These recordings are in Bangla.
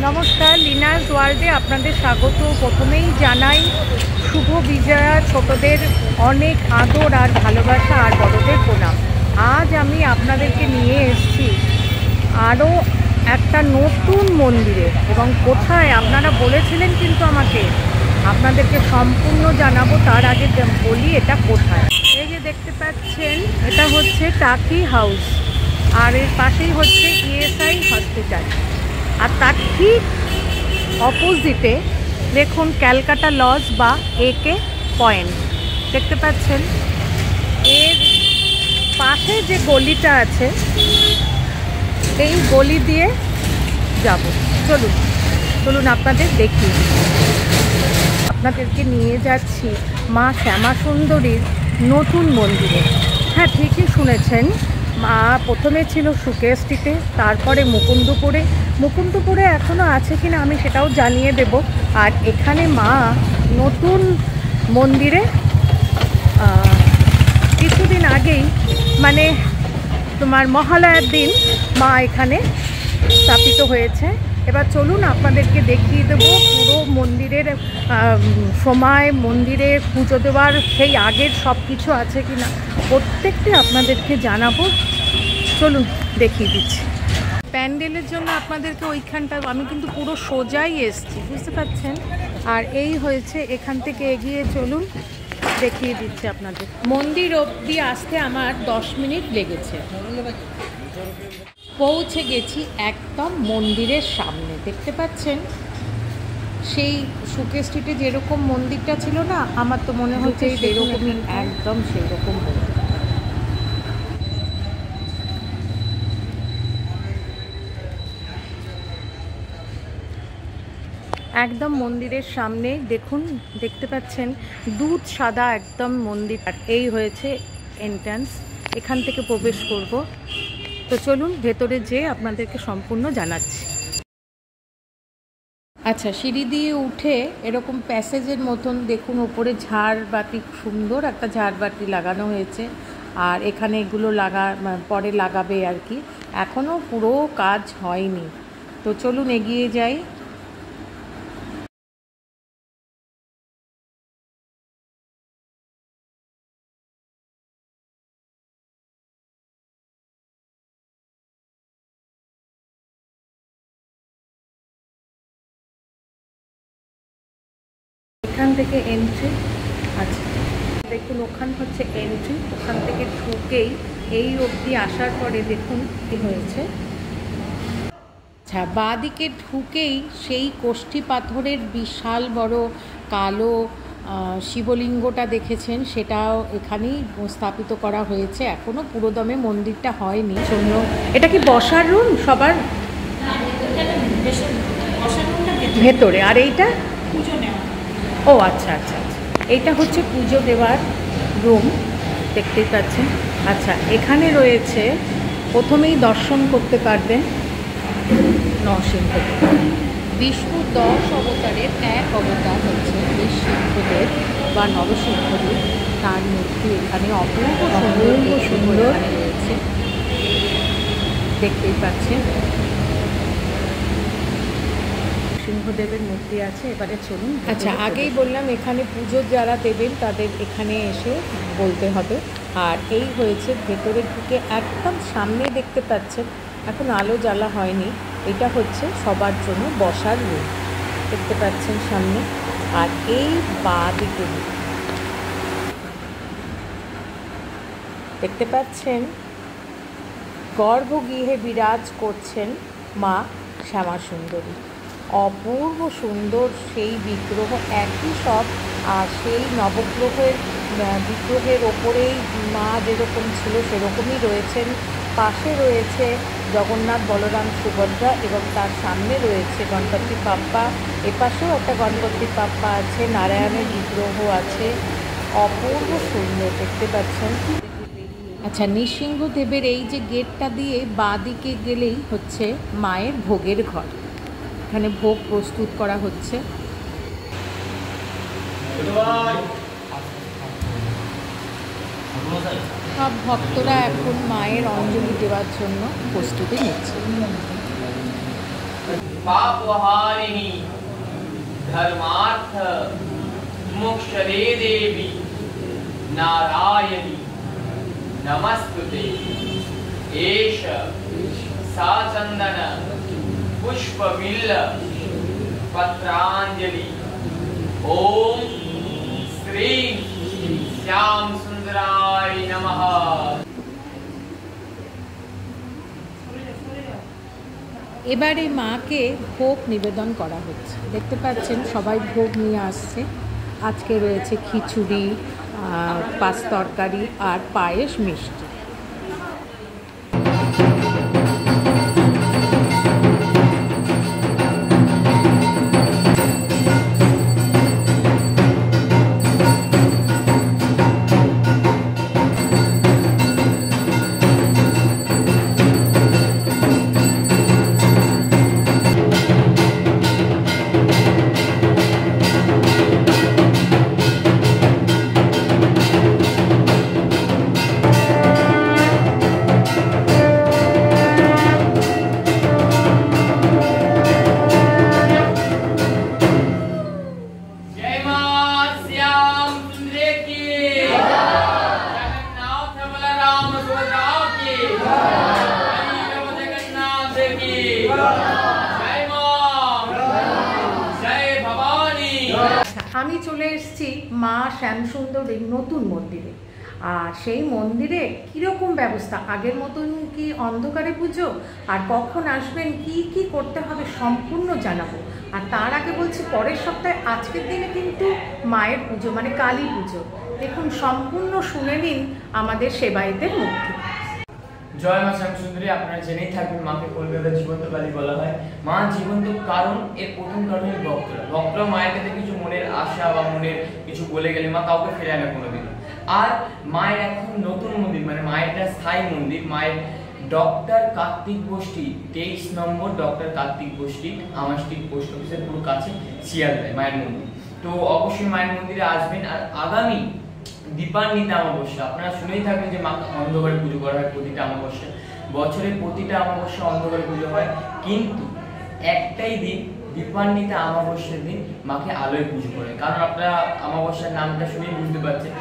নমস্কার, লিনাস ওয়ার্ল্ডে আপনাদের স্বাগত। প্রথমেই জানাই শুভ বিজয়া। ছোটদের অনেক আদর আর ভালোবাসা, আর বড়দের প্রণাম। আজ আমি আপনাদেরকে নিয়ে এসেছি আরও একটা নতুন মন্দিরে, এবং কোথায় আপনারা বলেছিলেন কিন্তু আমাকে, আপনাদেরকে সম্পূর্ণ জানাবো। তার আগে বলি এটা কোথায়। এই যে দেখতে পাচ্ছেন, এটা হচ্ছে টাকি হাউস, আর এর পাশেই হচ্ছে ইএসআই হসপিটাল। আর তার ঠিক অপোজিটে দেখুন ক্যালকাটা লজ বা একে পয়েন্ট দেখতে পাচ্ছেন। এর পাশে যে গলিটা আছে, এই গলি দিয়ে যাব। চলুন চলুন আপনাদের দেখি। আপনাদেরকে নিয়ে যাচ্ছি মা শ্যামা সুন্দরীর নতুন মন্দিরে। হ্যাঁ, ঠিকই শুনেছেন, মা প্রথমে ছিল সুকেশ স্ট্রিটে, তারপরে মুকুন্দপুরে এখনও আছে কিনা আমি সেটাও জানিয়ে দেব। আর এখানে মা নতুন মন্দিরে কিছুদিন আগেই, মানে তোমার মহালয়ার দিন, মা এখানে স্থাপিত হয়েছে। এবার চলুন আপনাদেরকে দেখিয়ে দেবো পুরো মন্দিরের সময়, মন্দিরে পুজো দেওয়ার সেই আগের সব কিছু আছে কি না প্রত্যেকটি আপনাদেরকে জানাবো। চলুন দেখিয়ে দিচ্ছি। প্যান্ডেলের জন্য আপনাদেরকে ওইখানটা আমি কিন্তু পুরো সোজাই এসছি, বুঝতে পারছেন। আর এই হয়েছে, এখান থেকে এগিয়ে চলুন দেখিয়ে দিচ্ছি আপনাদের। মন্দির অবধি আসতে আমার 10 মিনিট লেগেছে। পৌঁছে গেছি একদম মন্দিরের সামনে। দেখতে পাচ্ছেন সেই সুকেশ স্ট্রিটে যেরকম মন্দিরটা ছিল না, আমার তো মনে হচ্ছে সেরকমই, একদম সেই রকম মন্দির। একদম মন্দিরের সামনে দেখুন, দেখতে পাচ্ছেন দুধ সাদা একদম মন্দির। আর এই হয়েছে এন্ট্রান্স, এখান থেকে প্রবেশ করব। তো চলুন ভেতরে যেয়ে আপনাদেরকে সম্পূর্ণ জানাচ্ছি। আচ্ছা, সিঁড়ি দিয়ে উঠে এরকম প্যাসেজের মতন দেখুন, ওপরে ঝাড়বাতি, সুন্দর একটা ঝাড়বাতি লাগানো হয়েছে। আর এখানে এগুলো পরে লাগাবে আর কি, এখনও পুরো কাজ হয়নি। তো চলুন এগিয়ে যাই। এখান থেকে এন্ট্রি আছে, দেখুন ওখান হচ্ছে এন্ট্রি। ওখান থেকে ঢুকেই এই অবধি আসার পরে দেখুন কি হয়েছে। আচ্ছা, বাঁদিকে ঢুকেই সেই কোষ্ঠী পাথরের বিশাল বড় কালো শিবলিঙ্গটা দেখেছেন, সেটাও এখানেই স্থাপিত করা হয়েছে। এখনও পুরোদমে মন্দিরটা হয়নি। জন্য এটা কি বসার রুম সবার ভেতরে, আর এইটা পুজো নেওয়া। ও আচ্ছা আচ্ছা আচ্ছা, এইটা হচ্ছে পুজো দেওয়ার রুম, দেখতেই পাচ্ছেন। আচ্ছা, এখানে রয়েছে, প্রথমেই দর্শন করতে পারবেন নরসিংহ। বিষ্ণু 10 অবতারের এক অবতার হচ্ছে নৃসিংহদেব বা নরসিংহদেব। তার মূর্তি এখানে অপূর্ব সুন্দর রয়েছে, দেখতেই পাচ্ছেন। সিংহদেবের মূর্তি আছে। এবারে চলুন। আচ্ছা, আগেই বললাম এখানে পুজো যারা দেবেন তাদের এখানে এসে বলতে হবে। আর এই হয়েছে ভেতরে ঢুকে একদম সামনে দেখতে পাচ্ছেন, এখন আলো জ্বালা হয়নি, এটা হচ্ছে সবার জন্য বসার রুম, দেখতে পাচ্ছেন সামনে। আর এই বাঁ দিকে দেখতে পাচ্ছেন গর্ভগৃহে বিরাজ করছেন মা শ্যামা সুন্দরী। অপূর্ব সুন্দর সেই বিগ্রহ, একই সব। আর সেই নবগ্রহের বিগ্রহের ওপরেই মা যেরকম ছিল সেরকমই রয়েছেন। পাশে রয়েছে জগন্নাথ, বলরাম, সুভদ্রা, এবং তার সামনে রয়েছে গণপতি বাপ্পা। এপাশেও একটা গণপতি বাপ্পা আছে, নারায়ণের বিগ্রহ আছে। অপূর্ব সুন্দর, দেখতে পাচ্ছেন। আচ্ছা, নৃসিংহদেবের এই যে গেটটা দিয়ে বাঁ দিকে গেলেই হচ্ছে মায়ের ভোগের ঘর। এখানে ভোগ প্রস্তুত করা হচ্ছে। সব ভক্তরা এখন মায়ের অঞ্জলি দেওয়ার জন্য প্রস্তুতি নিচ্ছে। पापहारिणी धर्मार्थ मोक्षदे देवी नारायणी नमस्तुते। एष सा चंदन पुष्पबिल्ल पत्रांजलि। ओम श्री श्याम सुंदराय नमः। এবারে মাকে ভোগ নিবেদন করা হচ্ছে। দেখতে পাচ্ছেন সবাই ভোগ নিয়ে আসছে। আজকে রয়েছে খিচুড়ি, পাঁচ তরকারি আর পায়েস, মিষ্টি। আমি চলে এসেছি মা শ্যামসুন্দরীর নতুন মন্দিরে। আর সেই মন্দিরে কীরকম ব্যবস্থা, আগের মতন কি অন্ধকারে পুজো, আর কখন আসবেন, কি কি করতে হবে সম্পূর্ণ জানাবো। আর তার আগে বলছি, পরের সপ্তাহে আজকের দিনে কিন্তু মায়ের পুজো, মানে কালী পুজো। দেখুন, সম্পূর্ণ শুনে নিন আমাদের সেবায়েতের মুখ থেকে। জয় মা শ্যামসুন্দরী। আপনারা জেনেই থাকবেন মাকে কলকাতার জীবন্ত কালী বলা হয়। মা জীবন্ত কারণ, এর প্রথম কারণ হল ভক্তরা। ভক্তরা মায়ের কাছে কিছু মনের আশা বা মনের কিছু বলে গেলে মা কাউকে ফেরায় না কোনোদিন। আর মায়ের এখন নতুন মন্দির, মানে মায়ের একটা স্থায়ী মন্দির, মায়ের ডক্টর কার্তিক গোষ্ঠী 23 নম্বর ডক্টর কার্তিক গোষ্ঠী আমার স্ট্রিট পোস্ট অফিসের পুরো কাছে শিয়ালদায় মায়ের মন্দির। তো অবশ্যই মায়ের মন্দিরে আসবেন। আর আগামী দীপান্বিতা অমাবস্যা, আপনারা শুনেই থাকবেন যে মাকে অন্ধকারে পুজো করা হয় প্রতিটা অমাবস্যা। বছরের প্রতিটা অমাবস্যা অন্ধকারে পুজো হয়, কিন্তু একটাই দিন দীপান্বিতা অমাবস্যার দিন মাকে আলোয় পুজো করে। কারণ আপনারা অমাবস্যার নামটা শুনেই বুঝতে পারছেন।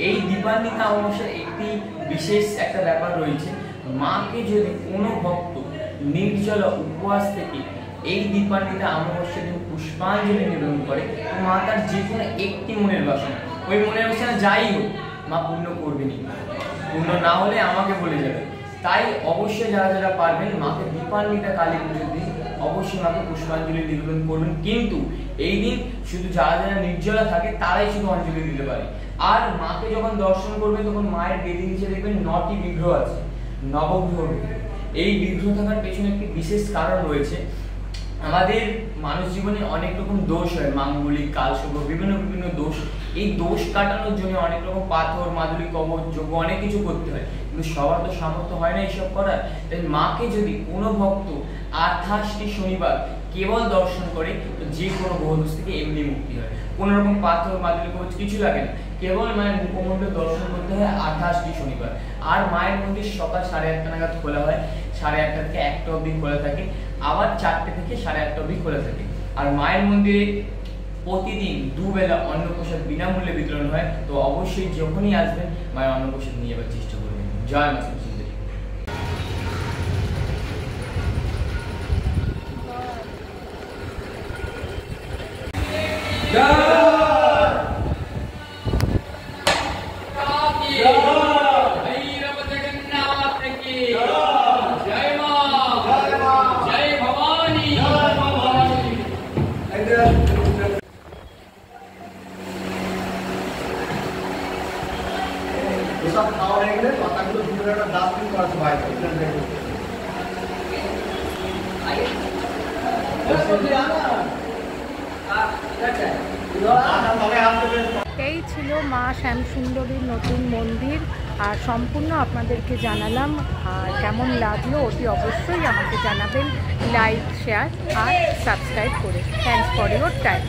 এই দীপান্বিতা অমাবস্যার একটি বিশেষ একটা ব্যাপার রয়েছে। মাকে যদি কোনো ভক্ত নির্জলা উপবাস থেকে এই দীপান্বিতা অমাবস্যার দিন পুষ্পাঞ্জলি নিবেদন করে, তো মা তার যে কোনো একটি মনের বাসনা, ওই মনের বাসনা যাই হোক, মা পূর্ণ করবেনি। পূর্ণ না হলে আমাকে বলে যাবে। তাই অবশ্যই যারা যারা পারবেন মাকে দীপান্বিতা কালী পুজোর দিন অবশ্যই মাকে পুষ্পাঞ্জলি নিবেদন করবেন। কিন্তু এই দিন শুধু যারা যারা নির্জলা থাকে তারাই শুধু অঞ্জলি দিতে পারে। আর মাকে যখন দর্শন করবেন তখন মায়ের বেদি নিচে দেখবেন 9টি বিগ্রহ আছে, নবগ্রহ বিগ্রহ। এই বিগ্রহ থাকার পেছনে একটি বিশেষ কারণ রয়েছে। আমাদের মানুষ জীবনে অনেক রকম দোষ হয়, মাঙ্গলিক, কালসর্প, বিভিন্ন বিভিন্ন দোষ। এই দোষ কাটানোর জন্য অনেক রকম পাথর, মাদুলি, কবচ, যজ্ঞ অনেক কিছু করতে হয়, কিন্তু সবার তো সামর্থ্য হয় না এইসব করার। তাই মাকে যদি কোনো ভক্ত 28টি শনিবার কেবল দর্শন করে, তো যে কোনো গ্রহদোষ থেকে এমনি মুক্তি হয়। কোনো রকম পাথর, মাদুলি, কবচ কিছু লাগে না, কেবল মায়ের মুখমণ্ডল দর্শন করতে হয় 28টি শনিবার। আর মায়ের মন্দির সকাল 8:30 নাগাদ খোলা হয়, 8:30 থেকে 1টা অবধি খোলা থাকে, আবার 4টে থেকে 8:30 অবধি খোলা থাকে। আর মায়ের মন্দিরে প্রতিদিন দুবেলা অন্নপ্রসাদ বিনামূল্যে বিতরণ হয়। তো অবশ্যই যখনই আসবেন মায়ের অন্নপ্রসাদ নিয়ে যাবার চেষ্টা করবেন। জয় মা শ্যামসুন্দরী। এসব খাওয়া হয়ে গেলে পাতাগুলো দুটো একটা ডাস্টবিন করা আছে বাইরে। এই ছিল মা শ্যামসুন্দরীর নতুন মন্দির। আর সম্পূর্ণ আপনাদেরকে জানালাম। আর কেমন লাগলো অতি অবশ্যই আমাকে জানাবেন, লাইক, শেয়ার আর সাবস্ক্রাইব করে। Thanks for your time.